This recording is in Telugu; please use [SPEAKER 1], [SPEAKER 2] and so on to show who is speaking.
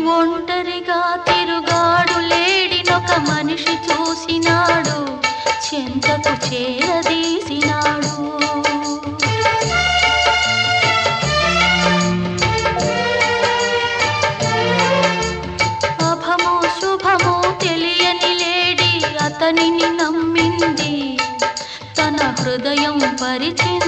[SPEAKER 1] ఒంటరిగా తిరుగాడు లేడినొక మనిషి చూసినాడు, చెంతకు చేరదీసినాడు. అభమో శుభమో తెలియని లేడి అతనిని నమ్మింది, తన హృదయం పరిచింది.